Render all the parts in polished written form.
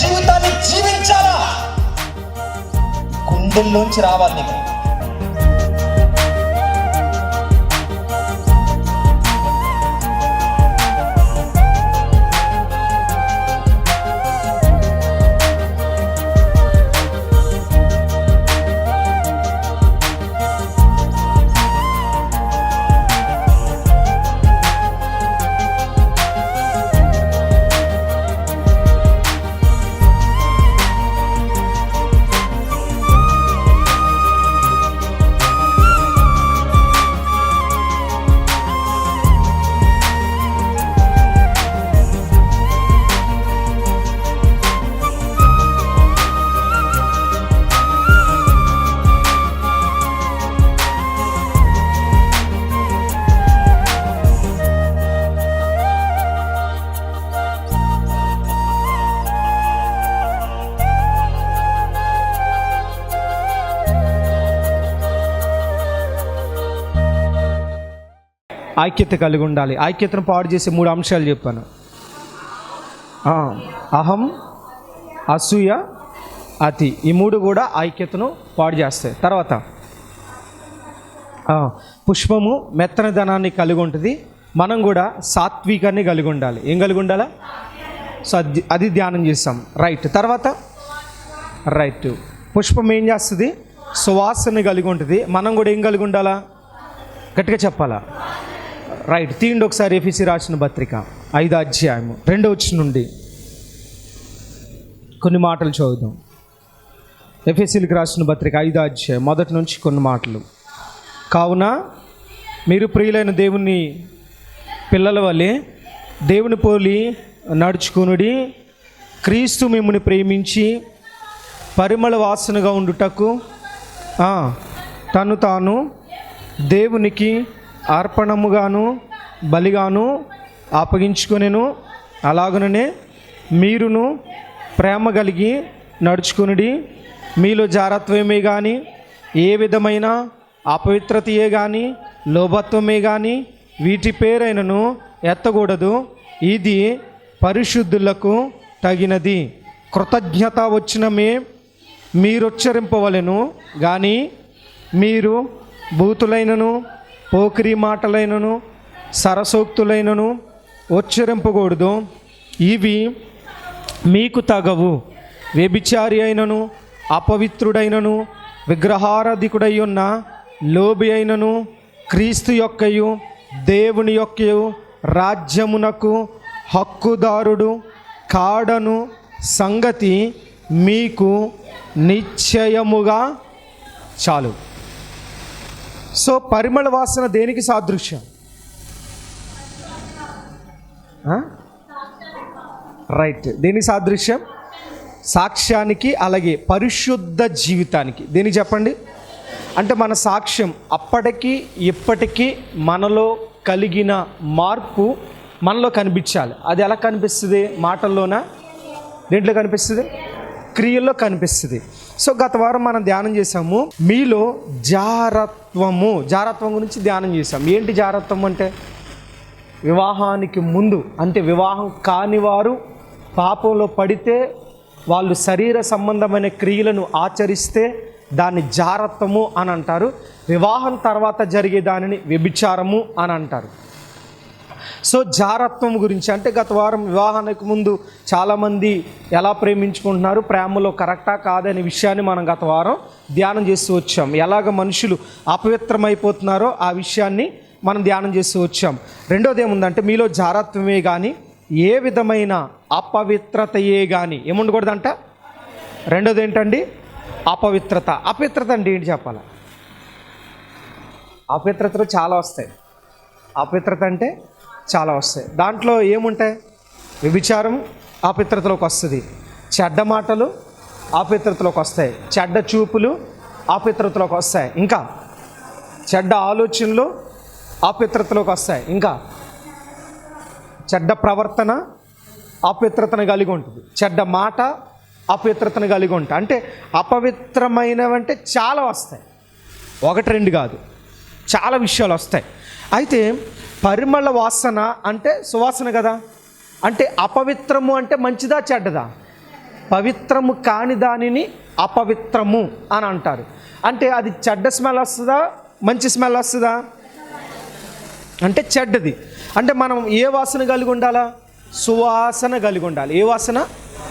జీవితాన్ని జీవించాలా, గుండెల్లోంచి రావాలి నీకు. ఐక్యత కలిగి ఉండాలి. ఐక్యతను పాడు చేసే 3 అంశాలు చెప్పాను. అహం, అసూయ, అతి. ఈ 3 కూడా ఐక్యతను పాడు చేస్తాయి. తర్వాత పుష్పము మెత్తని ధనాన్ని కలిగి ఉంటుంది. మనం కూడా సాత్వికాన్ని కలిగి ఉండాలి. ఏం కలిగి ఉండాలా? సో అది ధ్యానం చేస్తాం. రైట్. తర్వాత రైట్, పుష్పం ఏం చేస్తుంది? సువాసన కలిగి ఉంటుంది. మనం కూడా ఏం కలిగి ఉండాలా? గట్టిగా చెప్పాలా? రైట్. తీయండి ఒకసారి ఎఫెసీ రాసిన పత్రిక 5వ అధ్యాయము 2వ వచనం నుండి కొన్ని మాటలు చదువుదాం. ఎఫెసీలకు రాసిన పత్రిక 5వ అధ్యాయం 1 నుంచి కొన్ని మాటలు. కావున మీరు ప్రియులైన దేవుని పిల్లల వలె దేవుని పోలి నడుచుకునుడి. క్రీస్తు మిమ్ముని ప్రేమించి పరిమళ వాసనగా ఉండుటకు తను తాను దేవునికి అర్పణముగాను బలిగాను అప్పగించుకొనెను. అలాగుననే మీరును ప్రేమ కలిగి నడుచుకునుడి. మీలో జారత్వమే కానీ, ఏ విధమైన అపవిత్రతయే కానీ, లోభత్వమే కానీ వీటి పేరైనను ఎత్తకూడదు. ఇది పరిశుద్ధులకు తగినది. కృతజ్ఞత వచ్చినమే మీరుచ్చరింపవలెను కానీ మీరు బూతులైనను పోకిరి మాటలైనను సరసోక్తులైనను ఉచ్చరింపకూడదు. ఇవి మీకు తగవు. వ్యభిచారి అయినను, అపవిత్రుడైనను, విగ్రహారాధికుడై ఉన్న లోబి అయినను క్రీస్తు యొక్కయు దేవుని యొక్కయు రాజ్యమునకు హక్కుదారుడు కాడను సంగతి మీకు నిశ్చయముగా చాలు. సో పరిమళ వాసన దేనికి సాదృశ్యం? రైట్. దేనికి సాదృశ్యం? సాక్ష్యానికి, అలాగే పరిశుద్ధ జీవితానికి. దేనికి చెప్పండి? అంటే మన సాక్ష్యం అప్పటికి ఇప్పటికీ మనలో కలిగిన మార్పు మనలో కనిపించాలి. అది ఎలా కనిపిస్తుంది? మాటల్లోనా? దేంట్లో కనిపిస్తుంది? క్రియల్లో కనిపిస్తుంది. సో గత వారం మనం ధ్యానం చేసాము, మీలో జారత్వం గురించి ధ్యానం చేసాం. ఏంటి జారత్వం అంటే? వివాహానికి ముందు, అంటే వివాహం కాని వారు పాపంలో పడితే వాళ్ళు శరీర సంబంధమైన క్రియలను ఆచరిస్తే దాన్ని జారత్వము అని అంటారు. వివాహం తర్వాత జరిగే దానిని వ్యభిచారము అని అంటారు. సో జారత్వం గురించి అంటే గత వారం వివాహానికి ముందు చాలామంది ఎలా ప్రేమించుకుంటున్నారు, ప్రేమలో కరెక్టా కాదనే విషయాన్ని మనం గత వారం ధ్యానం చేస్తూ వచ్చాం. ఎలాగ మనుషులు అపవిత్రమైపోతున్నారో ఆ విషయాన్ని మనం ధ్యానం చేస్తూ వచ్చాం. రెండోది ఏముందంటే, మీలో జారత్వమే కానీ ఏ విధమైన అపవిత్రతయే కానీ ఏముండకూడదంట. రెండోది ఏంటండి? అపవిత్రత. అపవిత్రత అంటే ఏంటి చెప్పాలా? అపవిత్రతలు చాలా వస్తాయి. అపవిత్రత అంటే చాలా వస్తాయి. దాంట్లో ఏముంటాయి? వ్యభిచారం అపవిత్రతలోకి వస్తుంది, చెడ్డ మాటలు అపవిత్రతలోకి వస్తాయి, చెడ్డ చూపులు అపవిత్రతలోకి వస్తాయి, ఇంకా చెడ్డ ఆలోచనలు అపవిత్రతలోకి వస్తాయి, ఇంకా చెడ్డ ప్రవర్తన అపవిత్రతను కలిగి ఉంటుంది, చెడ్డ మాట అపవిత్రతను కలిగి ఉంటుంది. అంటే అపవిత్రమైనవంటే చాలా వస్తాయి, 1-2 కాదు, చాలా విషయాలు వస్తాయి. అయితే పరిమళ వాసన అంటే సువాసన కదా. అంటే అపవిత్రము అంటే మంచిదా చెడ్డదా? పవిత్రము కాని దానిని అపవిత్రము అని అంటారు. అంటే అది చెడ్డ స్మెల్ వస్తుందా, మంచి స్మెల్ వస్తుందా? అంటే చెడ్డది. అంటే మనం ఏ వాసన కలిగి ఉండాలా? సువాసన కలిగి ఉండాలి. ఏ వాసన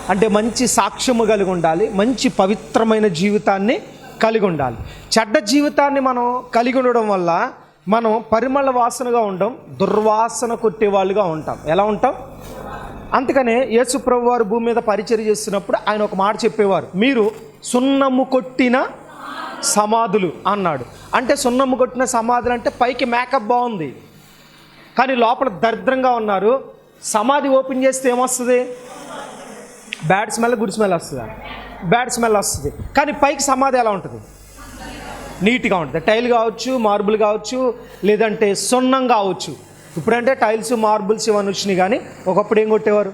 అంటే మంచి సాక్ష్యము కలిగి ఉండాలి, మంచి పవిత్రమైన జీవితాన్ని కలిగి ఉండాలి. చెడ్డ జీవితాన్ని మనం కలిగి ఉండడం వల్ల మనం పరిమళ వాసనగా ఉండం, దుర్వాసన కొట్టేవాళ్ళుగా ఉంటాం. ఎలా ఉంటాం? అందుకనే యేసు ప్రభు వారు భూమి మీద పరిచర్య చేస్తున్నప్పుడు ఆయన ఒక మాట చెప్పేవారు, మీరు సున్నము కొట్టిన సమాధులు అన్నాడు. అంటే సున్నము కొట్టిన సమాధులు అంటే పైకి మేకప్ బాగుంది కానీ లోపల దరిద్రంగా ఉన్నారు. సమాధి ఓపెన్ చేస్తే ఏమొస్తుంది? బ్యాడ్ స్మెల్, గుడ్ స్మెల్ వస్తుందా? బ్యాడ్ స్మెల్ వస్తుంది. కానీ పైకి సమాధి ఎలా ఉంటుంది? నీట్గా ఉంటుంది. టైల్ కావచ్చు, మార్బుల్ కావచ్చు, లేదంటే సున్నం కావచ్చు. ఇప్పుడంటే టైల్స్, మార్బుల్స్ ఇవన్నీ వచ్చినాయి, కానీ ఒకప్పుడు ఏం కొట్టేవారు?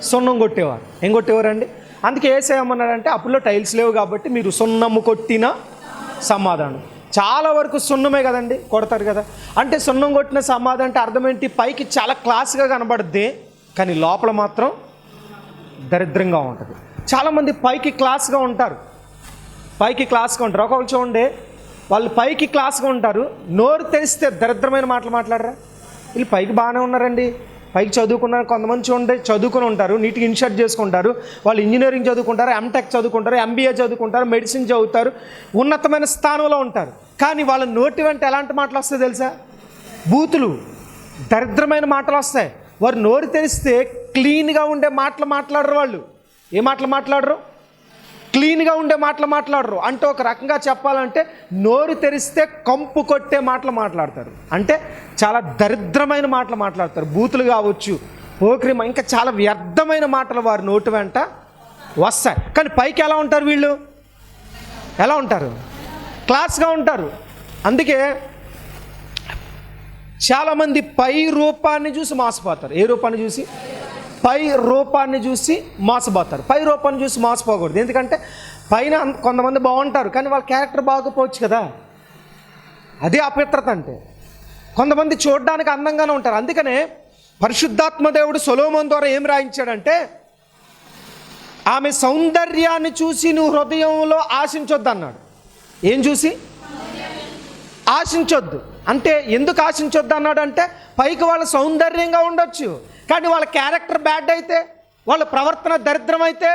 సున్నం కొట్టేవారు. ఏం కొట్టేవారండి? అందుకే ఏమన్నాడంటే అప్పుడులో టైల్స్ లేవు కాబట్టి మీరు సున్నము కొట్టిన సమాధానం. చాలా వరకు సున్నమే కదండి కొడతారు కదా. అంటే సున్నం కొట్టిన సమాధి అంటే అర్థం ఏంటి? పైకి చాలా క్లాస్గా కనబడుద్ది కానీ లోపల మాత్రం దరిద్రంగా ఉంటుంది. చాలామంది పైకి క్లాస్గా ఉంటారు, ఒక్కొక్కరు చూడండి, వాళ్ళు పైకి క్లాస్గా ఉంటారు, నోరు తెరిస్తే దరిద్రమైన మాటలు మాట్లాడరా. వీళ్ళు పైకి బాగానే ఉన్నారండి, పైకి చదువుకున్నారు. కొంతమంది చూడండి చదువుకుని ఉంటారు, నీట్గా ఇన్షర్ట్ చేసుకుంటారు, వాళ్ళు ఇంజనీరింగ్ చదువుకుంటారు, ఎంటెక్ చదువుకుంటారు, ఎంబీఏ చదువుకుంటారు, మెడిసిన్ చదువుతారు, ఉన్నతమైన స్థానంలో ఉంటారు. కానీ వాళ్ళ నోటి వెంట ఎలాంటి మాటలు వస్తాయి తెలుసా? బూతులు, దరిద్రమైన మాటలు వస్తాయి. వారు నోరు తెరిస్తే క్లీన్గా ఉండే మాటలు మాట్లాడరు. వాళ్ళు ఏ మాటలు మాట్లాడరు? క్లీన్గా ఉండే మాటలు మాట్లాడరు. అంటే ఒక రకంగా చెప్పాలంటే నోరు తెరిస్తే కంపు కొట్టే మాటలు మాట్లాడతారు. అంటే చాలా దరిద్రమైన మాటలు మాట్లాడతారు. బూతులు కావచ్చు, పోక్రిమ, ఇంకా చాలా వ్యర్థమైన మాటలు వారి నోటి వెంట వస్తాయి. కానీ పైకి ఎలా ఉంటారు? వీళ్ళు ఎలా ఉంటారు? క్లాస్గా ఉంటారు. అందుకే చాలామంది పై రూపాన్ని చూసి మోసపోతారు. ఏ రూపాన్ని చూసి? పై రూపాన్ని చూసి మోసపోతారు. పై రూపాన్ని చూసి మోసపోకూడదు. ఎందుకంటే పైన కొంతమంది బాగుంటారు కానీ వాళ్ళ క్యారెక్టర్ బాగోపోవచ్చు కదా. అదే అపవిత్రత అంటే. కొంతమంది చూడడానికి అందంగానే ఉంటారు. అందుకనే పరిశుద్ధాత్మ దేవుడు సొలొమోను ద్వారా ఏం రాయించాడంటే, ఆమె సౌందర్యాన్ని చూసి నువ్వు హృదయంలో ఆశించొద్దు అన్నాడు. ఏం చూసి? ఆశించొద్దు. అంటే ఎందుకు ఆశించొద్దు అన్నాడు అంటే, పైకి వాళ్ళ సౌందర్యంగా ఉండొచ్చు కానీ వాళ్ళ క్యారెక్టర్ బ్యాడ్ అయితే, వాళ్ళ ప్రవర్తన దరిద్రం అయితే,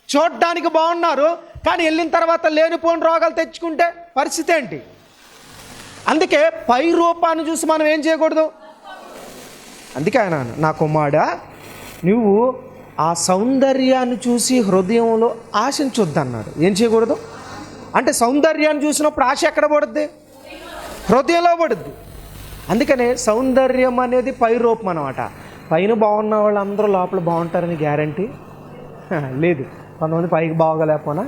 చూడడానికి బాగున్నారు కానీ వెళ్ళిన తర్వాత లేనిపోని రోగాలు తెచ్చుకుంటే పరిస్థితి ఏంటి? అందుకే పై రూపాన్ని చూసి మనం ఏం చేయకూడదు. అందుకే ఆయన, నా కుమారుడా, నువ్వు ఆ సౌందర్యాన్ని చూసి హృదయంలో ఆశించొద్దు అన్నాడు. ఏం చేయకూడదు అంటే సౌందర్యాన్ని చూసినప్పుడు ఆశ ఎక్కడ పడుద్ది? హృదయంలో పడుద్ది. అందుకనే సౌందర్యం అనేది పై రూపం అన్నమాట. పైన బాగున్న వాళ్ళందరూ లోపల బాగుంటారని గ్యారంటీ లేదు. కొంతమంది పైకి బాగోలేకపోయినా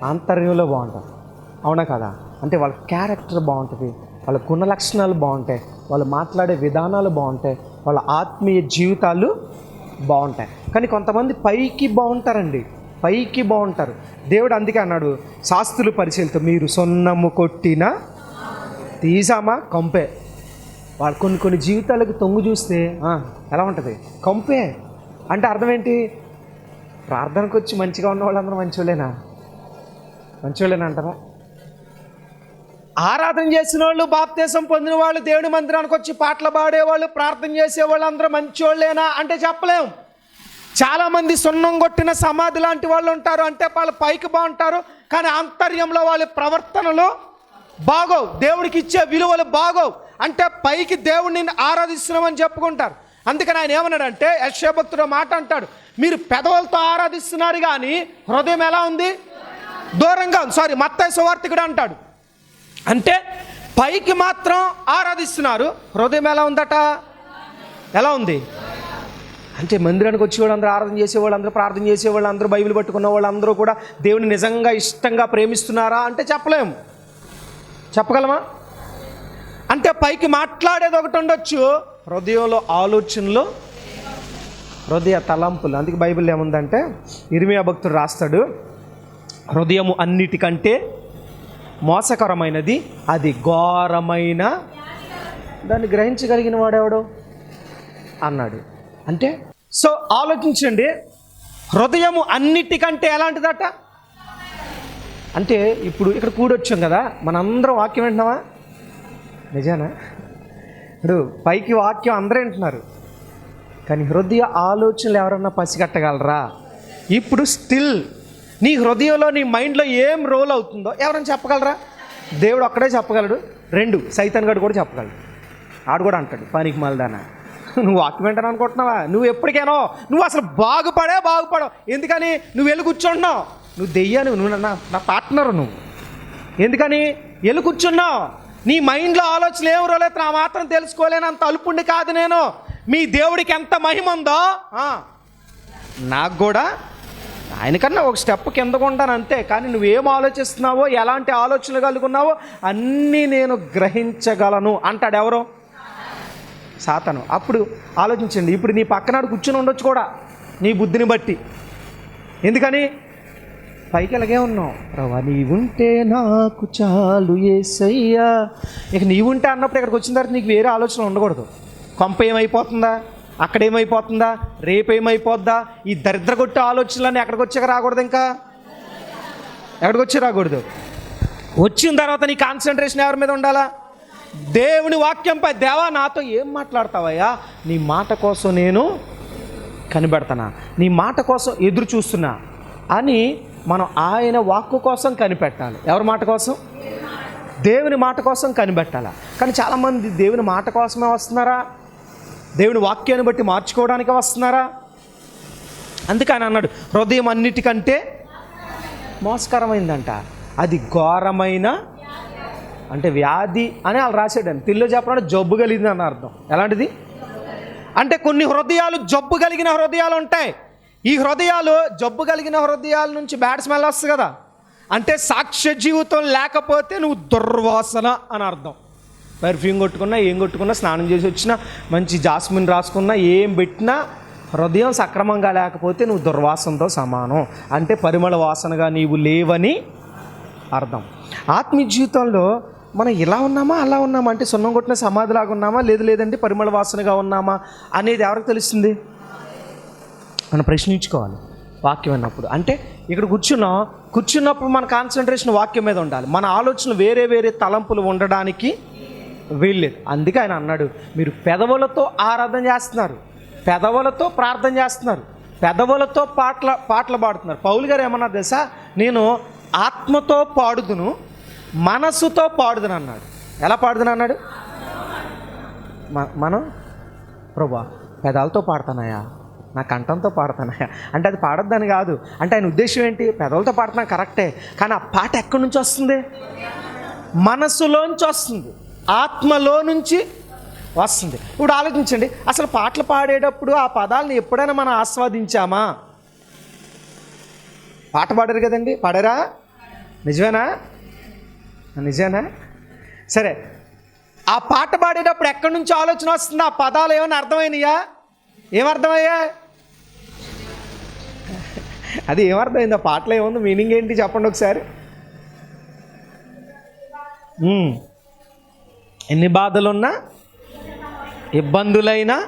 ఆంతర్యంలో బాగుంటారు. అవునా కదా? అంటే వాళ్ళ క్యారెక్టర్ బాగుంటుంది, వాళ్ళ గుణ లక్షణాలు బాగుంటాయి, వాళ్ళు మాట్లాడే విధానాలు బాగుంటాయి, వాళ్ళ ఆత్మీయ జీవితాలు బాగుంటాయి. కానీ కొంతమంది పైకి బాగుంటారండి, పైకి బాగుంటారు. దేవుడు అందుకే అన్నాడు శాస్త్రులు పరిశీలితో, మీరు సున్నము కొట్టిన తీసామా కంపే. వాళ్ళు కొన్ని జీవితాలకు తొంగు చూస్తే ఎలా ఉంటుంది? కంపే. అంటే అర్థం ఏంటి? ప్రార్థనకు వచ్చి మంచిగా ఉన్న వాళ్ళందరూ మంచివాళ్ళేనా అంటారా? ఆరాధన చేసిన వాళ్ళు, బాప్తీసం పొందిన వాళ్ళు, దేవుని మందిరానికి వచ్చి పాటలు పాడేవాళ్ళు, ప్రార్థన చేసేవాళ్ళు అందరూ మంచివాళ్ళేనా అంటే చెప్పలేం. చాలామంది సున్నం కొట్టిన సమాధి లాంటి వాళ్ళు ఉంటారు. అంటే వాళ్ళు పైకి బాగుంటారు కానీ ఆంతర్యంలో వాళ్ళ ప్రవర్తనలు బాగోవు, దేవుడికి ఇచ్చే విలువలు బాగోవు. అంటే పైకి దేవుడిని ఆరాధిస్తున్నామని చెప్పుకుంటారు. అందుకని ఆయన ఏమన్నాడంటే, యెషయా భక్తుడు మాట అంటాడు, మీరు పెదవులతో ఆరాధిస్తున్నారు కానీ హృదయం ఎలా ఉంది? దూరంగా ఉంది. మత్తయి సువార్తికుడు అంటాడు, అంటే పైకి మాత్రం ఆరాధిస్తున్నారు, హృదయం ఎలా ఉందట? ఎలా ఉంది అంటే మందిరానికి వచ్చే వాళ్ళందరూ, ఆరాధన చేసేవాళ్ళు అందరూ, ప్రార్థన చేసేవాళ్ళు అందరూ, బైబిల్ పట్టుకున్న వాళ్ళందరూ కూడా దేవుని నిజంగా ఇష్టంగా ప్రేమిస్తున్నారా అంటే చెప్పలేము. చెప్పగలమా? అంటే పైకి మాట్లాడేది ఒకటి ఉండొచ్చు, హృదయంలో ఆలోచనలు, హృదయ తలంపులు. అందుకే బైబిల్ ఏముందంటే, ఇర్మియా భక్తుడు రాస్తాడు, హృదయము అన్నిటికంటే మోసకరమైనది, అది ఘోరమైన దాన్ని గ్రహించగలిగిన వాడెవడు అన్నాడు. అంటే ఆలోచించండి, హృదయము అన్నిటికంటే ఎలాంటిదట అంటే ఇప్పుడు ఇక్కడ కూడొచ్చాం కదా, మనందరం వాక్యం వింటున్నావా? నిజానా? ఇప్పుడు పైకి వాక్యం అందరూ వింటున్నారు, కానీ హృదయ ఆలోచనలు ఎవరన్నా పసిగట్టగలరా? ఇప్పుడు స్టిల్ నీ హృదయంలో నీ మైండ్లో ఏం రోల్ అవుతుందో ఎవరైనా చెప్పగలరా? దేవుడు ఒక్కడే చెప్పగలడు. 2 సైతాన్ గడు కూడా చెప్పగలడు. ఆడు కూడా అంటాడు, పనికి మళ్ళదానా నువ్వు వాక్యం వింటాను అనుకుంటున్నావా? నువ్వు ఎప్పటికైనా నువ్వు అసలు బాగుపడవు. ఎందుకని? నువ్వు వెళ్ళి కూర్చుంటున్నావు. నువ్వు దెయ్యాను, నువ్వు నా పార్ట్నరు. నువ్వు ఎందుకని వెళ్ళి కూర్చున్నావు? నీ మైండ్లో ఆలోచనలు ఏం రోలేదు, నా మాత్రం తెలుసుకోలేనంత అల్పుండి కాదు నేను. మీ దేవుడికి ఎంత మహిమ ఉందో నాకు కూడా ఆయనకన్నా ఒక స్టెప్ కిందకు ఉంటాను అంతే. కానీ నువ్వేం ఆలోచిస్తున్నావో, ఎలాంటి ఆలోచనలు కలుగున్నావో అన్నీ నేను గ్రహించగలను అంటాడు. ఎవరో? సాతాను. అప్పుడు ఆలోచించండి, ఇప్పుడు నీ పక్కనాడు కూర్చుని ఉండొచ్చు కూడా నీ బుద్ధిని బట్టి. ఎందుకని? పైకి ఎలాగే ఉన్నావు, ప్రభా నీవుంటే నాకు చాలు యేసయ్యా. ఇక నీవుంటే అన్నప్పుడు ఇక్కడికి వచ్చిన తర్వాత నీకు వేరే ఆలోచన ఉండకూడదు. కొంప ఏమైపోతుందా, అక్కడేమైపోతుందా, రేపేమైపోద్దా, ఈ దరిద్ర కొట్టే ఆలోచనలన్నీ ఎక్కడికి వచ్చాక రాకూడదు. ఇంకా ఎక్కడికి వచ్చి రాకూడదు. వచ్చిన తర్వాత నీ కాన్సన్ట్రేషన్ ఎవరి మీద ఉండాలా? దేవుని వాక్యంపై. దేవా నాతో ఏం మాట్లాడతావయ్యా? నీ మాట కోసం నేను కనిపెడతానా, నీ మాట కోసం ఎదురు చూస్తున్నా అని మనం ఆయన వాక్కు కోసం కనిపెట్టాలి. ఎవరి మాట కోసం? దేవుని మాట కోసం కనిపెట్టాలా. కానీ చాలామంది దేవుని మాట కోసమే వస్తున్నారా? దేవుని వాక్యాన్ని బట్టి మార్చుకోవడానికే వస్తున్నారా? అందుకని అన్నాడు, హృదయం అన్నిటికంటే మోసకరమైందంట, అది ఘోరమైన అంటే వ్యాధి అని వాళ్ళు రాశాడండి. తెలుగులో చెప్పడం జబ్బు కలిగింది అని అర్థం. ఎలాంటిది అంటే కొన్ని హృదయాలు జబ్బు కలిగిన హృదయాలు ఉంటాయి. ఈ హృదయాలు జబ్బు కలిగిన హృదయాల నుంచి బ్యాడ్ స్మెల్ వస్తుంది కదా, అంటే సాక్ష్య జీవితం లేకపోతే నువ్వు దుర్వాసన అని అర్థం. పర్ఫ్యూమ్ కొట్టుకున్నా, ఏం కొట్టుకున్నా, స్నానం చేసి వచ్చినా, మంచి జాస్మిన్ రాసుకున్నా, ఏం పెట్టినా హృదయం సక్రమంగా లేకపోతే నువ్వు దుర్వాసనతో సమానం. అంటే పరిమళ వాసనగా నీవు లేవని అర్థం. ఆత్మీయ జీవితంలో మనం ఇలా ఉన్నామా అలా ఉన్నామా, అంటే సున్నం కొట్టిన సమాధిలాగా ఉన్నామా, లేదంటే పరిమళ వాసనగా ఉన్నామా అనేది ఎవరికి తెలుస్తుంది? మనం ప్రశ్నించుకోవాలి వాక్యం అన్నప్పుడు. అంటే ఇక్కడ కూర్చున్నప్పుడు మన కాన్సన్ట్రేషన్ వాక్యం మీద ఉండాలి. మన ఆలోచనలు వేరే తలంపులు ఉండడానికి వీల్లేదు. అందుకే ఆయన అన్నాడు, మీరు పెదవులతో ఆరాధన చేస్తున్నారు, పెదవులతో ప్రార్థన చేస్తున్నారు, పెదవులతో పాటలు పాడుతున్నారు. పౌలు గారు ఏమన్నా తెలుసా? నేను ఆత్మతో పాడుదును, మనసుతో పాడుదును అన్నాడు. ఎలా పాడుదును అన్నాడు? మనం ప్రభా పెదాలతో పాడుతున్నాయా, నా కంఠంతో పాడుతున్నాయా అంటే అది పాడొద్దని కాదు. అంటే ఆయన ఉద్దేశం ఏంటి? పెదవులతో పాడుతున్నా కరెక్టే, కానీ ఆ పాట ఎక్కడి నుంచి వస్తుంది? మనసులోంచి వస్తుంది, ఆత్మలో నుంచి వస్తుంది. ఇప్పుడు ఆలోచించండి, అసలు పాటలు పాడేటప్పుడు ఆ పదాలను ఎప్పుడైనా మనం ఆస్వాదించామా? పాట పాడారు కదండి, పాడారా? నిజమేనా? సరే, ఆ పాట పాడేటప్పుడు ఎక్కడి నుంచి ఆలోచన వస్తుంది? ఆ పదాలు ఏమైనా అర్థమైనయా? ఏమర్థమయ్యా? అది ఏమర్థమైంది? ఆ పాటలో ఏముంది? మీనింగ్ ఏంటి చెప్పండి ఒకసారి. ఎన్ని బాధలున్నా, ఇబ్బందులైనా,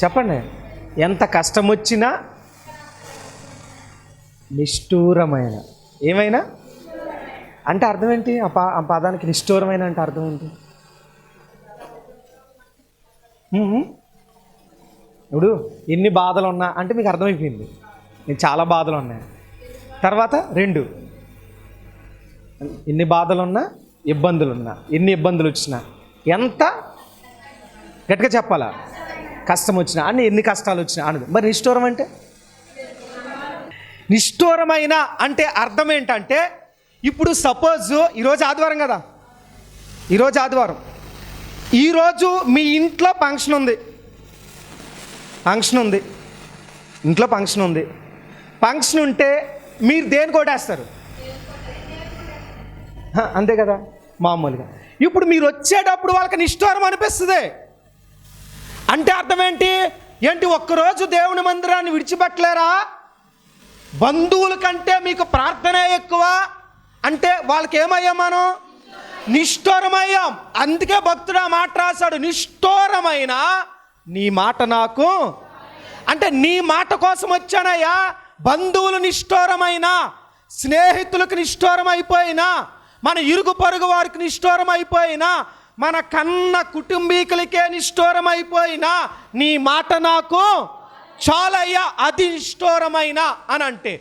చెప్పండి, ఎంత కష్టం వచ్చినా, నిష్ఠూరమైన ఏమైనా అంటే అర్థం ఏంటి? ఆ పదానికి నిష్ఠూరమైన అంటే అర్థం ఏంటి? ఇప్పుడు ఎన్ని బాధలు ఉన్నా అంటే మీకు అర్థమైపోయింది, నేను చాలా బాధలు ఉన్నాయి. తర్వాత 2, ఎన్ని బాధలున్నా, ఇబ్బందులున్నా, ఎన్ని ఇబ్బందులు వచ్చినా, ఎంత గట్టిగా చెప్పాలా, కష్టం వచ్చినా అని, ఎన్ని కష్టాలు వచ్చినా అనదు. మరి నిష్ఠూరం అంటే? నిష్ఠూరమైన అంటే అర్థం ఏంటంటే, ఇప్పుడు సపోజ్ ఈరోజు ఆదివారం కదా, ఈరోజు ఆదివారం, ఈరోజు మీ ఇంట్లో ఫంక్షన్ ఉంది, ఇంట్లో ఫంక్షన్ ఉంది. ఫంక్షన్ ఉంటే మీరు దేని కొట్టేస్తారు? అంతే కదా మామూలుగా. ఇప్పుడు మీరు వచ్చేటప్పుడు వాళ్ళకి నిష్ఠూరం అనిపిస్తుంది. అంటే అర్థం ఏంటి? ఒక్కరోజు దేవుని మందిరాన్ని విడిచిపెట్టలేరా? బంధువుల కంటే మీకు ప్రార్థనే ఎక్కువ అంటే వాళ్ళకి ఏమయ్యాం? మనం నిష్ఠూరమయ్యాం. అందుకే భక్తుడు ఆ మాట రాశాడు, నిష్ఠూరమైన నీ మాట నాకు. అంటే నీ మాట కోసం వచ్చానయ్యా. బంధువులు నిష్ఠూరమైన, స్నేహితులకు నిష్ఠూరం అయిపోయినా, మన ఇరుగు పొరుగు వారికి నిష్ఠూరం అయిపోయినా, మన కన్న కుటుంబీకులకే నిష్ఠూరం అయిపోయినా నీ మాట నాకు చాలయ్యా, అది నిష్ఠూరమైన అని అంటే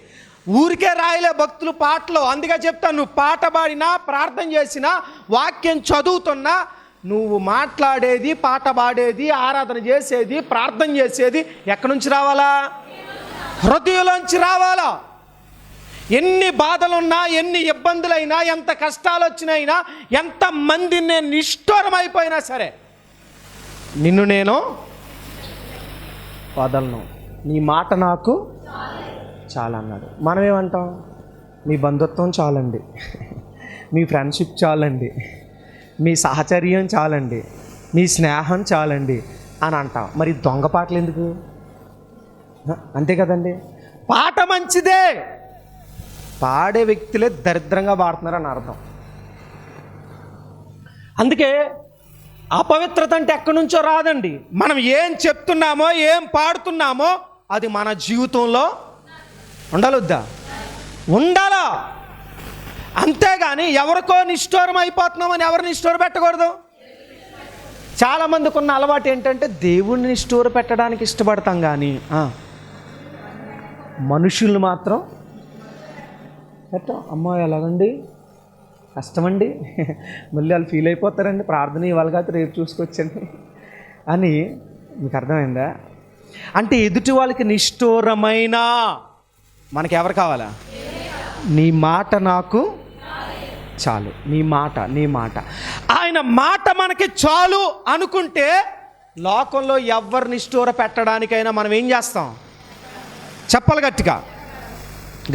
ఊరికే రాయలే భక్తులు పాటలు. అందుకే చెప్తాను, నువ్వు పాట పాడినా, ప్రార్థన చేసినా, వాక్యం చదువుతున్నా, నువ్వు మాట్లాడేది, పాట పాడేది, ఆరాధన చేసేది, ప్రార్థన చేసేది ఎక్కడి నుంచి రావాలా? హృదయంలోంచి రావాలా. ఎన్ని బాధలున్నా, ఎన్ని ఇబ్బందులైనా, ఎంత కష్టాలు వచ్చినైనా, ఎంతమంది నేను నిష్ఠూరమైపోయినా సరే నిన్ను నేను వదలను, నీ మాట నాకు చాలన్నాడు. మనం ఏమంటాం? మీ బంధుత్వం చాలండి, మీ ఫ్రెండ్షిప్ చాలండి, మీ సహచర్యం చాలండి, మీ స్నేహం చాలండి అని అంటాం. మరి దొంగ పాటలు ఎందుకు? అంతే కదండి. పాట మంచిదే, పాడే వ్యక్తులే దరిద్రంగా పాడుతున్నారు అని అర్థం. అందుకే అపవిత్రత అంటే ఎక్కడి నుంచో రాదండి. మనం ఏం చెప్తున్నామో, ఏం పాడుతున్నామో అది మన జీవితంలో ఉండాలొద్దా? ఉండాలా. అంతేగాని ఎవరికో నిష్ఠూరం అయిపోతున్నామని ఎవరిని నిష్ఠూర పెట్టకూడదు. చాలామందికి ఉన్న అలవాటు ఏంటంటే దేవుణ్ణి నిష్ఠూర పెట్టడానికి ఇష్టపడతాం, కానీ మనుషుల్ని మాత్రం అమ్మో ఎలాగండి, కష్టమండి, మళ్ళీ వాళ్ళు ఫీల్ అయిపోతారండి, ప్రార్థన ఇవాళ కాదు రేపు చూసుకొచ్చండి అని. మీకు అర్థమైందా? అంటే ఎదుటి వాళ్ళకి నిష్ఠూరమైన మనకి ఎవరు కావాలా? నీ మాట నాకు చాలు, నీ మాట ఆయన మాట మనకి చాలు అనుకుంటే లోకంలో ఎవరు నిష్ఠూర పెట్టడానికైనా మనం ఏం చేస్తాం? చెప్పాలి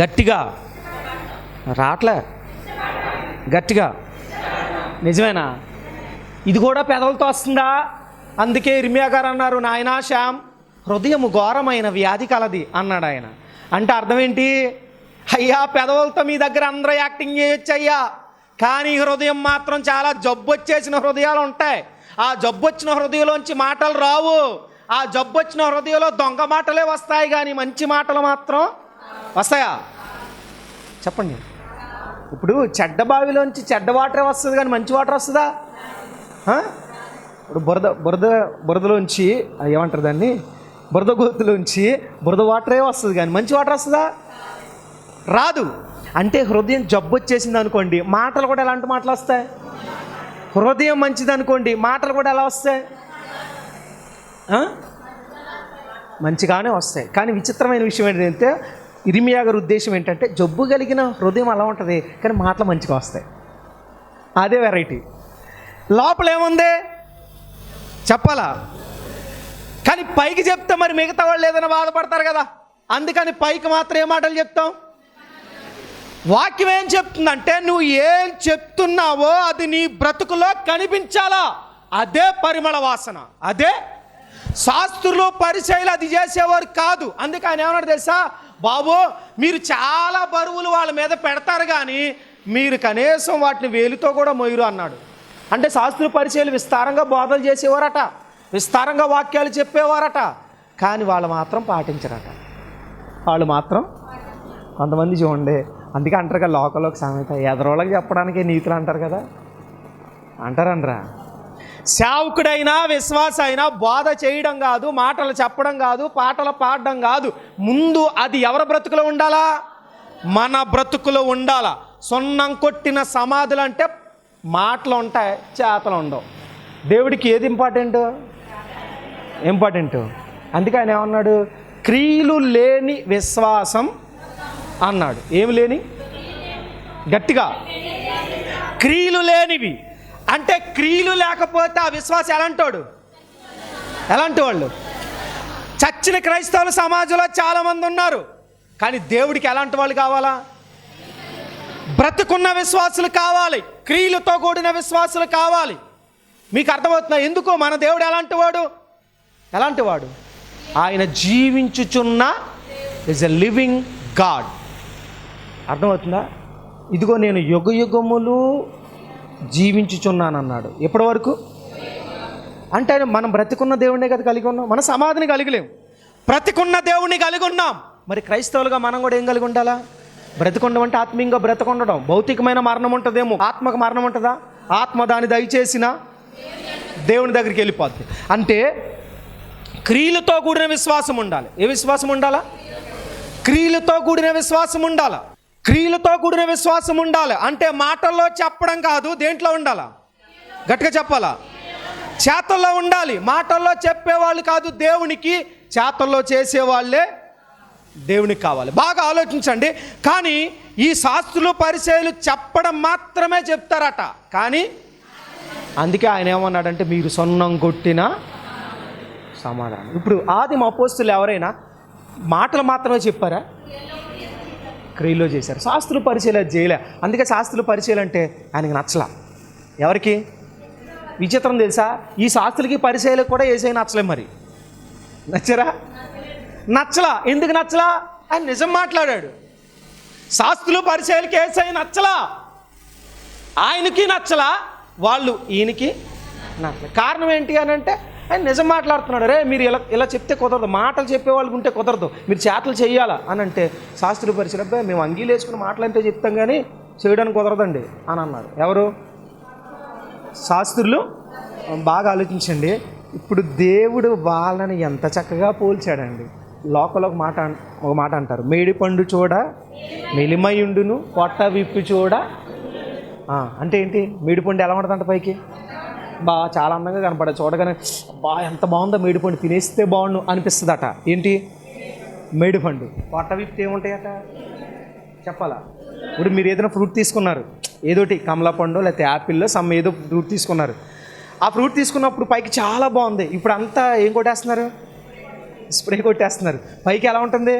గట్టిగా రాట్లే, గట్టిగా. నిజమేనా? ఇది కూడా పెదవులతో వస్తుందా? అందుకే ఇర్మియా గారు అన్నారు, నాయనా శ్యామ్, హృదయము ఘోరమైన వ్యాధి కలది అన్నాడు ఆయన. అంటే అర్థం ఏంటి? అయ్యా, పెదవులతో మీ దగ్గర అందరూ యాక్టింగ్ చేయొచ్చు అయ్యా, కానీ హృదయం మాత్రం చాలా జబ్బు వచ్చేసిన హృదయాలు ఉంటాయి. ఆ జబ్బు వచ్చిన హృదయంలోంచి మాటలు రావు. ఆ జబ్బు వచ్చిన హృదయంలో దొంగ మాటలే వస్తాయి, కానీ మంచి మాటలు మాత్రం వస్తాయా? చెప్పండి. ఇప్పుడు చెడ్డ బావిలోంచి చెడ్డ వాటరే వస్తుంది, కానీ మంచి వాటర్ వస్తుందా? ఇప్పుడు బురదలోంచి ఏమంటారు దాన్ని, బురద గోతులోంచి బురద వాటరే వస్తుంది, కానీ మంచి వాటర్ వస్తుందా? రాదు. అంటే హృదయం జబ్బు వచ్చేసింది అనుకోండి, మాటలు కూడా ఎలాంటి మాటలు వస్తాయి? హృదయం మంచిది అనుకోండి, మాటలు కూడా ఎలా వస్తాయి? మంచిగానే వస్తాయి. కానీ విచిత్రమైన విషయం ఏంటంటే ఇర్మియా గారి ఉద్దేశం ఏంటంటే జబ్బు కలిగిన హృదయం అలా ఉంటుంది, కానీ మాటలు మంచిగా వస్తాయి. అదే వెరైటీ. లోపల ఏముంది చెప్పాలా? కానీ పైకి చెప్తే మరి మిగతా వాళ్ళు ఏదైనా బాధపడతారు కదా, అందుకని పైకి మాత్రం ఏ మాటలు చెప్తాం? వాక్యం ఏం చెప్తుందంటే నువ్వు ఏం చెప్తున్నావో అది నీ బ్రతుకులో కనిపించాలా. అదే పరిమళ వాసన, అదే. శాస్త్రులు పరిచయలు అది చేసేవారు కాదు. అందుకే ఆయన ఏమన్నాడు తెలుసా? బాబు, మీరు చాలా బరువులు వాళ్ళ మీద పెడతారు, కానీ మీరు కనీసం వాటిని వేలుతో కూడా మోయరు అన్నాడు. అంటే శాస్త్ర పరిచయలు విస్తారంగా బోధలు చేసేవారట, విస్తారంగా వాక్యాలు చెప్పేవారట, కానీ వాళ్ళు మాత్రం పాటించరట. వాళ్ళు మాత్రం కొంతమంది చూడండి, అందుకే అంటారు కదా లోకంలో ఒక సామెత, ఎదరోళ్ళకి చెప్పడానికి నీతులు అంటారు కదా, అంటారనరా. సేవకుడైనా విశ్వాస అయినా బోధ చేయడం కాదు, మాటలు చెప్పడం కాదు, పాటలు పాడడం కాదు, ముందు అది ఎవరి బ్రతుకులో ఉండాలా? మన బ్రతుకులో ఉండాలా. సున్నం కొట్టిన సమాధులు అంటే మాటలు ఉంటాయి, చేతలు ఉండవు. దేవుడికి ఏది ఇంపార్టెంట్? అందుకే ఆయన ఏమన్నాడు? క్రియలు లేని విశ్వాసం అన్నాడు. ఏమి లేని? గట్టిగా, క్రియలు లేనివి. అంటే క్రియలు లేకపోతే ఆ విశ్వాసం ఎలాంటి వాళ్ళు? చచ్చిన క్రైస్తవుల సమాజంలో చాలామంది ఉన్నారు, కానీ దేవుడికి ఎలాంటి వాళ్ళు కావాలా? బ్రతుకున్న విశ్వాసులు కావాలి, క్రియలతో కూడిన విశ్వాసులు కావాలి. మీకు అర్థమవుతుందా ఎందుకో? మన దేవుడు ఎలాంటి వాడు? ఆయన జీవించుచున్న ఈజ్ ఎ లివింగ్ గాడ్. అర్థమవుతుందా? ఇదిగో నేను యుగయుగములు జీవించుచున్నానన్నాడు. ఎప్పటి వరకు? అంటే మనం బ్రతికున్న దేవుడినే కదా కలిగి ఉన్నాం, మన సమాధిని కలిగలేము. బ్రతికున్న దేవుని కలిగి ఉన్నాం. మరి క్రైస్తవులుగా మనం కూడా ఏం కలిగి ఉండాలా? బ్రతికొండం అంటే ఆత్మీయంగా బ్రతికొండడం. భౌతికమైన మరణం ఉంటుందేమో, ఆత్మకు మరణం ఉంటుందా? ఆత్మ దాని దయచేసిన దేవుని దగ్గరికి వెళ్ళిపోద్ది. అంటే క్రియలతో కూడిన విశ్వాసం ఉండాలి. ఏ విశ్వాసం ఉండాలా? క్రియలతో కూడిన విశ్వాసం ఉండాలి. క్రియలతో కూడిన విశ్వాసం ఉండాలి అంటే మాటల్లో చెప్పడం కాదు. దేంట్లో ఉండాలా? గట్టిగా చెప్పాలా? చేతల్లో ఉండాలి. మాటల్లో చెప్పేవాళ్ళు కాదు దేవునికి, చేతల్లో చేసేవాళ్ళే దేవునికి కావాలి. బాగా ఆలోచించండి. కానీ ఈ శాస్త్రులు పరిచయులు చెప్పడం మాత్రమే చెప్తారట. కానీ అందుకే ఆయన ఏమన్నాడంటే మీరు సొన్నం కొట్టిన సమాధానం. ఇప్పుడు ఆదిమ అపోస్తులు ఎవరైనా మాటలు మాత్రమే చెప్పారా? క్రియలో చేశారు. శాస్త్రుల పరిచయలు అది చేయలే. అందుకే శాస్త్రుల పరిచయలు అంటే ఆయనకి నచ్చలా. ఎవరికి? విచిత్రం తెలుసా? ఈ శాస్త్రులకి పరిచయలకు కూడా ఏసై నచ్చలే. మరి నచ్చరా? నచ్చలా. ఎందుకు నచ్చలా? ఆయన నిజం మాట్లాడాడు. శాస్త్రుల పరిచయలకి ఏసై నచ్చలా, ఆయనకి నచ్చలా, వాళ్ళు ఈయనకి నచ్చలే. కారణం ఏంటి అని అంటే ఆయన నిజం మాట్లాడుతున్నాడు. రే మీరు ఇలా చెప్తే కుదరదు, మాటలు చెప్పేవాళ్ళు ఉంటే కుదరదు, మీరు చేతలు చేయాలా అని అంటే శాస్త్రుల పరిచయం అబ్బాయి మేము అంగీలు వేసుకుని మాటలంటే చెప్తాం కానీ చేయడానికి కుదరదండి అని అన్నారు. ఎవరు? శాస్త్రులు. బాగా ఆలోచించండి. ఇప్పుడు దేవుడు వాళ్ళని ఎంత చక్కగా పోల్చాడండి. లోకల్ ఒక మాట అంటారు, మేడి పండు చూడ మెలిమయుండును పొట్ట విప్పి చూడ. అంటే ఏంటి? మేడిపండు ఎలా ఉంటుందంట పైకి చాలా అందంగా కనపడదు, చూడగానే ఎంత బాగుందో మేడిపండు, తినేస్తే బాగుండు అనిపిస్తుందట. ఏంటి? మేడిపండు. పొట్ట విప్పితే ఏముంటాయట చెప్పాలా? ఇప్పుడు మీరు ఏదైనా ఫ్రూట్ తీసుకున్నారు, ఏదోటి కమలా పండు లేకపోతే యాపిల్లో ఏదో ఫ్రూట్ తీసుకున్నారు. ఆ ఫ్రూట్ తీసుకున్నప్పుడు పైకి చాలా బాగుంది. ఇప్పుడు అంతా ఏం కొట్టేస్తున్నారు? స్ప్రే కొట్టేస్తున్నారు. పైకి ఎలా ఉంటుంది?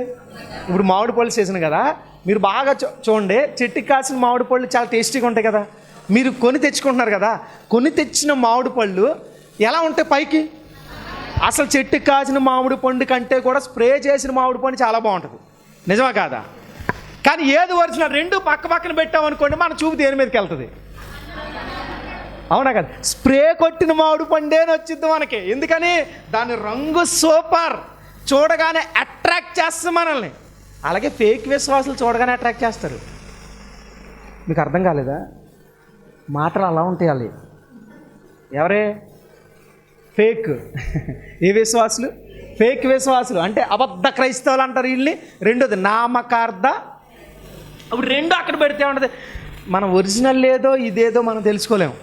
ఇప్పుడు మామిడి పళ్ళు సీజన్ కదా, మీరు బాగా చూడండి, చెట్టుకి కాసిన మామిడి పళ్ళు చాలా టేస్టీగా ఉంటాయి కదా. మీరు కొని తెచ్చుకుంటున్నారు కదా, కొని తెచ్చిన మామిడి పళ్ళు ఎలా ఉంటాయి పైకి? అసలు చెట్టుకి కాసిన మామిడి పండు కంటే కూడా స్ప్రే చేసిన మామిడి పండు చాలా బాగుంటుంది. నిజమా కాదా? కానీ ఏది ఒరిజినల్? రెండు పక్క పక్కన పెట్టామనుకోండి, మన చూపు దేని మీదకి వెళ్తుంది? అవునా కదా? స్ప్రే కొట్టిన మామిడి పండేని వచ్చింది మనకి. ఎందుకని? దాని రంగు సూపర్, చూడగానే అట్రాక్ట్ చేస్తుంది మనల్ని. అలాగే ఫేక్ విశ్వాసులు చూడగానే అట్రాక్ట్ చేస్తారు. మీకు అర్థం కాలేదా? మాటలు అలా ఉంటాయి. ఎవరే? ఫేక్. ఏ విశ్వాసులు? ఫేక్ విశ్వాసులు అంటే అబద్ధ క్రైస్తవులు అంటారు వీళ్ళని. రెండోది నామకార్థ. అప్పుడు రెండు అక్కడ పెడితే ఉంటుంది, మనం ఒరిజినల్ లేదో ఇదేదో మనం తెలుసుకోలేము.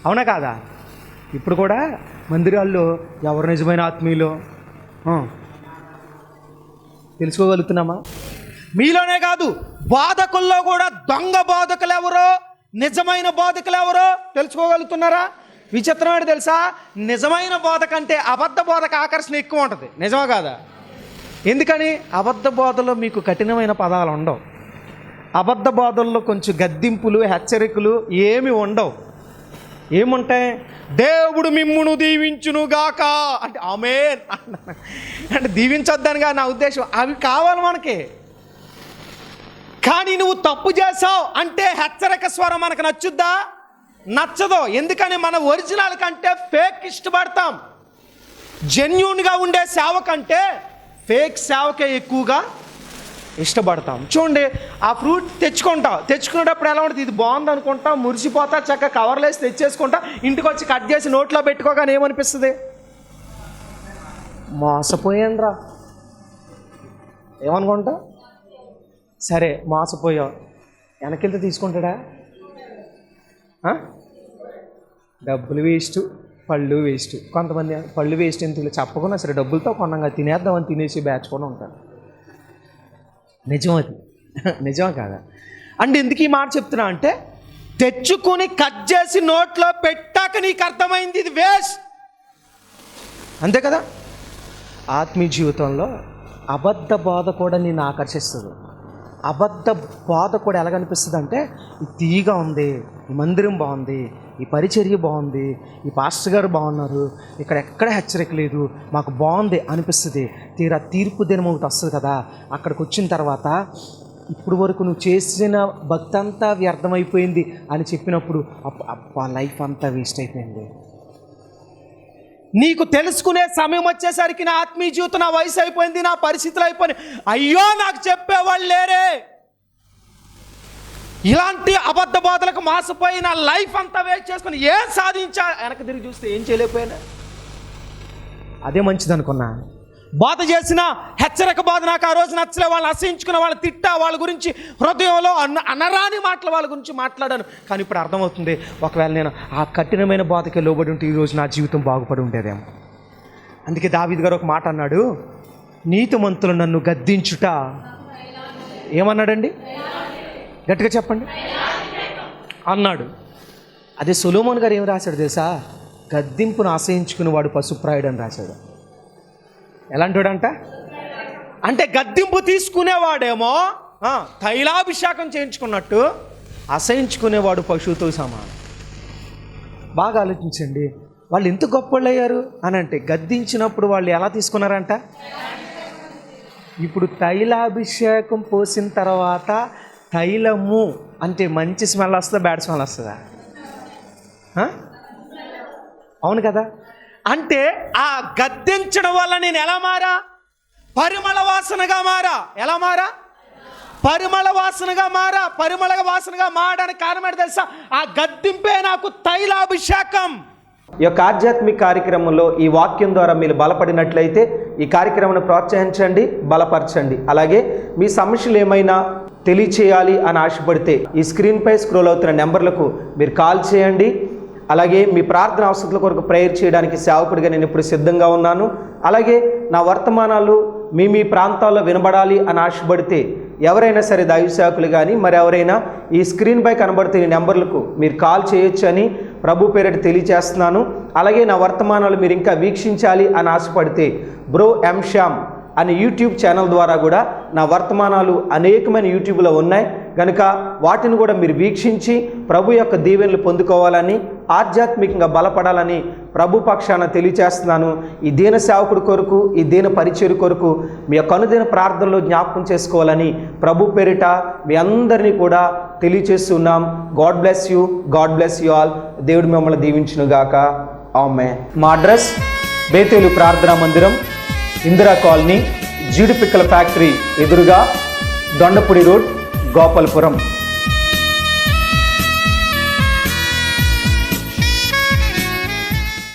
అవునా కాదా? ఇప్పుడు కూడా మందిరాల్లో ఎవరు నిజమైన ఆత్మీయులో తెలుసుకోగలుగుతున్నామా? మీలోనే కాదు, బోధకుల్లో కూడా దొంగ బోధకులు ఎవరో, నిజమైన బోధకులు ఎవరో తెలుసుకోగలుగుతున్నారా? విచిత్రం ఏంటి తెలుసా? నిజమైన బోధ కంటే అబద్ధ బోధక ఆకర్షణ ఎక్కువ ఉంటుంది. నిజమా కాదా? ఎందుకని? అబద్ధ బోధలో మీకు కఠినమైన పదాలు ఉండవు. అబద్ధ బోధల్లో కొంచెం గద్దింపులు, హెచ్చరికలు ఏమి ఉండవు. ఏముంటాయి? దేవుడు మిమ్మును దీవించునుగాక అంటే ఆమేన్ అంటే దీవించొద్దని కాదు నా ఉద్దేశం. అవి కావాలి మనకి. కానీ నువ్వు తప్పు చేసావు అంటే హెచ్చరిక స్వరం మనకు నచ్చుద్దా? నచ్చదు. ఎందుకని? మన ఒరిజినల్ కంటే ఫేక్ ఇష్టపడతాం. జెన్యూన్గా ఉండే సేవ కంటే ఫేక్ సేవకే ఎక్కువగా ఇష్టపడతాం. చూడండి, ఆ ఫ్రూట్ తెచ్చుకునేటప్పుడు ఎలా ఉంటుంది? ఇది బాగుంది అనుకుంటాం, మురిసిపోతా, చక్కగా కవర్లు వేసి తెచ్చేసుకుంటా, ఇంటికి వచ్చి కట్ చేసి నోట్లో పెట్టుకోగానే ఏమనిపిస్తుంది? మోసపోయానురా ఏమనుకుంటా? సరే మోసపోయావు, వెనకెళ్తే తీసుకుంటాడా? డబ్బులు వేస్ట్, పళ్ళు వేస్ట్. కొంతమంది పళ్ళు వేస్ట్ ఎందుకు చెప్పకుండా సరే డబ్బులతో కొన్నాగా తినేద్దామని తినేసి బ్యాచ్ కూడా ఉంటారు. నిజం అది. నిజం కాదా? అంటే ఎందుకు ఈ మాట చెప్తున్నా అంటే, తెచ్చుకొని కట్ చేసి నోట్లో పెట్టాక నీకు అర్థమైంది ఇది వేస్ట్. అంతే కదా? ఆత్మీయ జీవితంలో అబద్ధ బోధ కూడా నిన్ను ఆకర్షిస్తుంది. అబద్ధ బోధ కూడా ఎలా కనిపిస్తుంది అంటే, ఈ తీగా ఉంది, ఈ మందిరం బాగుంది, ఈ పరిచర్య బాగుంది, ఈ పాస్టర్ గారు బాగున్నారు, ఇక్కడ ఎక్కడ హెచ్చరిక లేదు, మాకు బాగుంది అనిపిస్తుంది. తీరా తీర్పు దినం ఒకటి వస్తుంది కదా, అక్కడికి వచ్చిన తర్వాత ఇప్పుడు వరకు నువ్వు చేసిన భక్తి అంతా వ్యర్థమైపోయింది అని చెప్పినప్పుడు అబ్బా లైఫ్ అంతా వేస్ట్ అయిపోయింది. నీకు తెలుసుకునే సమయం వచ్చేసరికి నా ఆత్మీయ జీవితం, నా వయసు అయిపోయింది, నా పరిస్థితులు అయిపోయినాయి, అయ్యో నాకు చెప్పేవాళ్ళు లేరే, ఇలాంటి అబద్ధ బోధలకు మాసిపోయి నా లైఫ్ అంతా వేస్ట్ చేసుకుని ఏం సాధించా, వెనక్కి తిరిగి చూస్తే ఏం చేయలేకపోయినా. అదే మంచిది అనుకున్నా. బాధ చేసిన హెచ్చరిక బాధ నాకు ఆ రోజు నచ్చలే, వాళ్ళని అసహించుకున్న, వాళ్ళని తిట్టా, వాళ్ళ గురించి హృదయంలో అనరాని మాటలు వాళ్ళ గురించి మాట్లాడాను. కానీ ఇప్పుడు అర్థమవుతుంది, ఒకవేళ నేను ఆ కఠినమైన బాధకి లోబడి ఉంటే ఈరోజు నా జీవితం బాగుపడి ఉండేదేమో. అందుకే దావీదు గారు ఒక మాట అన్నాడు, నీతిమంతులు నన్ను గద్దించుట ఏమన్నాడండి? గట్టిగా చెప్పండి అన్నాడు. అదే సొలొమోన్ గారు ఏం రాశాడు తెలుసా? గద్దింపును ఆశ్రయించుకుని వాడు పశుప్రాయుడు అని రాశాడు. ఎలాంటివాడంట అంటే గద్దింపు తీసుకునేవాడేమో తైలాభిషేకం చేయించుకున్నట్టు, అసహించుకునేవాడు పశువుతో సమానం. బాగా ఆలోచించండి, వాళ్ళు ఎంత గొప్పవాళ్ళు అయ్యారు అని అంటే గద్దించినప్పుడు వాళ్ళు ఎలా తీసుకున్నారంట? ఇప్పుడు తైలాభిషేకం పోసిన తర్వాత తైలము అంటే మంచి స్మెల్ వస్తుందా, బ్యాడ్ స్మెల్ వస్తుందా? అవును కదా. అంటే ఆ గద్దించడం వల్ల నేను ఎలా మారా? పరిమళ వాసనగా మారా. ఎలా మారా? పరిమళ వాసనగా మారా. పరిమళ వాసనగా మారడానికి కారణం ఏంటి తెలుసా? ఆ గద్దింపే నాకు తైలాభిషేకం. ఈ యొక్క ఆధ్యాత్మిక కార్యక్రమంలో ఈ వాక్యం ద్వారా మీరు బలపడినట్లయితే ఈ కార్యక్రమాన్ని ప్రోత్సహించండి, బలపరచండి. అలాగే మీ సమస్యలు ఏమైనా తెలియచేయాలి అని ఆశపడితే ఈ స్క్రీన్పై స్క్రోల్ అవుతున్న నెంబర్లకు మీరు కాల్ చేయండి. అలాగే మీ ప్రార్థన అవసరాల కొరకు ప్రేయర్ చేయడానికి సేవకుడిగా నేను ఇప్పుడు సిద్ధంగా ఉన్నాను. అలాగే నా వర్తమానాలు మీ ప్రాంతాల్లో వినబడాలి అని ఆశపడితే ఎవరైనా సరే దైవ సేవకులు కానీ మరి ఎవరైనా ఈ స్క్రీన్పై కనబడుతున్న నెంబర్లకు మీరు కాల్ చేయొచ్చు అని ప్రభు పేరిట తెలియజేస్తున్నాను. అలాగే నా వర్తమానాలు మీరు ఇంకా వీక్షించాలి అని ఆశపడితే బ్రో ఎం శ్యామ్ అనే యూట్యూబ్ ఛానల్ ద్వారా కూడా నా వర్తమానాలు అనేకమైన యూట్యూబ్లో ఉన్నాయి కనుక వాటిని కూడా మీరు వీక్షించి ప్రభు యొక్క దీవెనలు పొందుకోవాలని, ఆధ్యాత్మికంగా బలపడాలని ప్రభు పక్షాన తెలియచేస్తున్నాను. ఈ దీన సేవకుడి కొరకు, ఈ దీన పరిచర్య కొరకు మీ యొక్క అనుదిన ప్రార్థనలో జ్ఞాపకం చేసుకోవాలని ప్రభు పేరిట మీ అందరినీ కూడా తెలియచేస్తున్నాం. God bless you, God bless you all. దేవుడు మిమ్మల్ని దీవించునుగాక. ఆమేన్. మా అడ్రస్ బేతేలు ప్రార్థనా మందిరం, ఇందిరా కాలనీ, జీడిపిక్కల ఫ్యాక్టరీ ఎదురుగా, దొండపూడి రోడ్, గోపాలపురం.